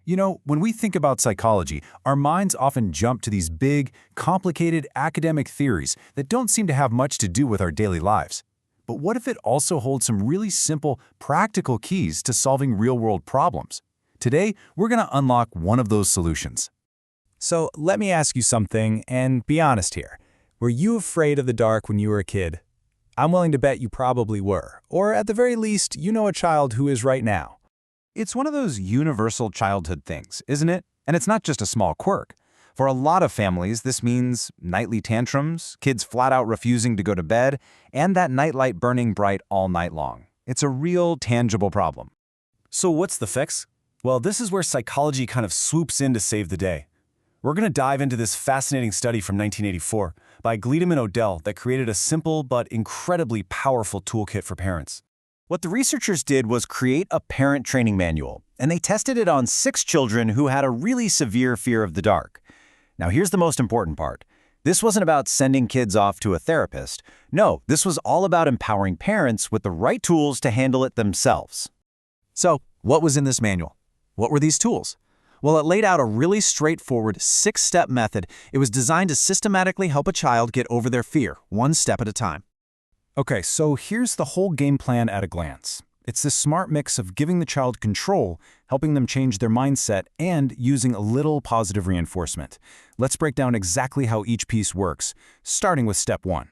You know, when we think about psychology, our minds often jump to these big, complicated academic theories that don't seem to have much to do with our daily lives. But what if it also holds some really simple, practical keys to solving real-world problems? Today, we're going to unlock one of those solutions. So let me ask you something, and be honest here. Were you afraid of the dark when you were a kid? I'm willing to bet you probably were, or at the very least, you know a child who is right now. It's one of those universal childhood things, isn't it? And it's not just a small quirk. For a lot of families, this means nightly tantrums, kids flat out refusing to go to bed, and that nightlight burning bright all night long. It's a real, tangible problem. So what's the fix? Well, this is where psychology kind of swoops in to save the day. We're going to dive into this fascinating study from 1984 by Gliedem and Odell that created a simple but incredibly powerful toolkit for parents. What the researchers did was create a parent training manual, and they tested it on 6 children who had a really severe fear of the dark. Now, here's the most important part. This wasn't about sending kids off to a therapist. No, this was all about empowering parents with the right tools to handle it themselves. So, what was in this manual? What were these tools? Well, it laid out a really straightforward 6-step method. It was designed to systematically help a child get over their fear, one step at a time. Okay, so here's the whole game plan at a glance. It's this smart mix of giving the child control, helping them change their mindset, and using a little positive reinforcement. Let's break down exactly how each piece works, starting with step 1.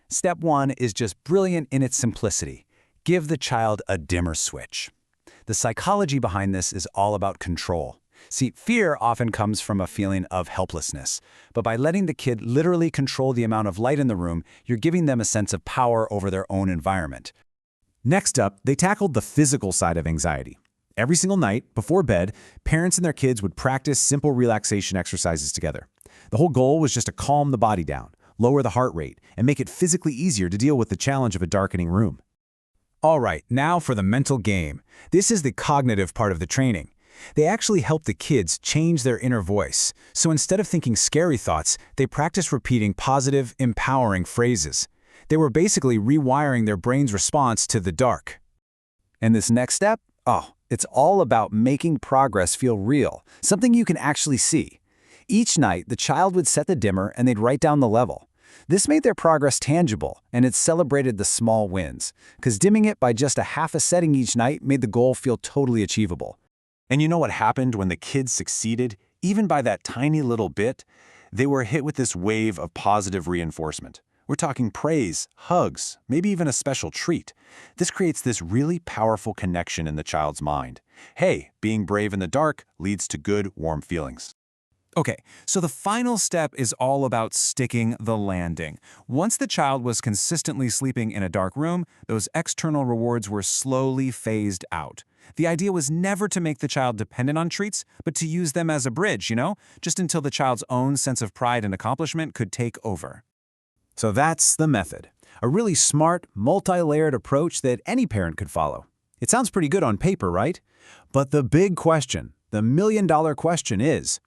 Step 1 is just brilliant in its simplicity. Give the child a dimmer switch. The psychology behind this is all about control. See, fear often comes from a feeling of helplessness, but by letting the kid literally control the amount of light in the room, you're giving them a sense of power over their own environment. Next up, they tackled the physical side of anxiety. Every single night, before bed, parents and their kids would practice simple relaxation exercises together. The whole goal was just to calm the body down, lower the heart rate, and make it physically easier to deal with the challenge of a darkening room. All right, now for the mental game. This is the cognitive part of the training. They actually help the kids change their inner voice. So instead of thinking scary thoughts, they practice repeating positive, empowering phrases. They were basically rewiring their brain's response to the dark. And this next step? Oh, it's all about making progress feel real, something you can actually see. Each night, the child would set the dimmer and they'd write down the level. This made their progress tangible, and it celebrated the small wins, because dimming it by just a half a setting each night made the goal feel totally achievable. And you know what happened when the kids succeeded, even by that tiny little bit? They were hit with this wave of positive reinforcement. We're talking praise, hugs, maybe even a special treat. This creates this really powerful connection in the child's mind. Hey, being brave in the dark leads to good, warm feelings. Okay, so the final step is all about sticking the landing. Once the child was consistently sleeping in a dark room, those external rewards were slowly phased out. The idea was never to make the child dependent on treats, but to use them as a bridge, just until the child's own sense of pride and accomplishment could take over. So that's the method. A really smart, multi-layered approach that any parent could follow. It sounds pretty good on paper, right? But the big question, the million-dollar question is,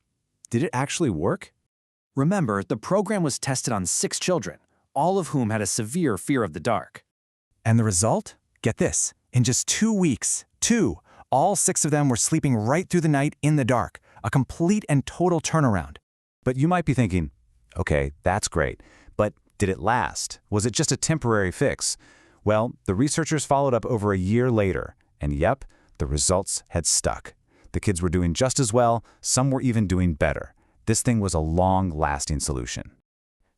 did it actually work? Remember, the program was tested on 6 children, all of whom had a severe fear of the dark. And the result? Get this. In just 2 weeks, all 6 of them were sleeping right through the night in the dark, a complete and total turnaround. But you might be thinking, okay, that's great, but did it last? Was it just a temporary fix? Well, the researchers followed up over a year later, and yep, the results had stuck. The kids were doing just as well, some were even doing better. This thing was a long-lasting solution.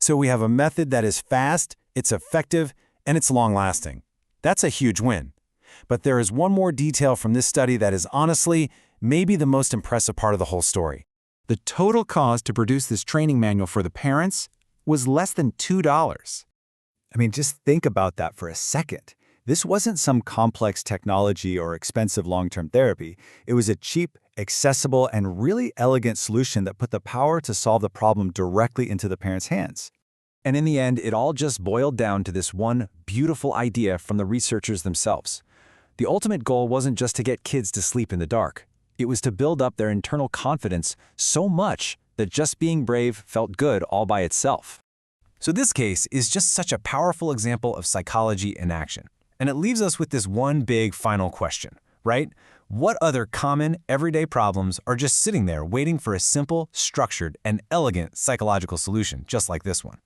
So we have a method that is fast, it's effective, and it's long-lasting. That's a huge win. But there is one more detail from this study that is honestly maybe the most impressive part of the whole story. The total cost to produce this training manual for the parents was less than $2. I mean, just think about that for a second. This wasn't some complex technology or expensive long-term therapy. It was a cheap, accessible, and really elegant solution that put the power to solve the problem directly into the parents' hands. And in the end, it all just boiled down to this one beautiful idea from the researchers themselves. The ultimate goal wasn't just to get kids to sleep in the dark. It was to build up their internal confidence so much that just being brave felt good all by itself. So this case is just such a powerful example of psychology in action. And it leaves us with this one big final question. right? What other common, everyday problems are just sitting there waiting for a simple, structured, and elegant psychological solution, just like this one?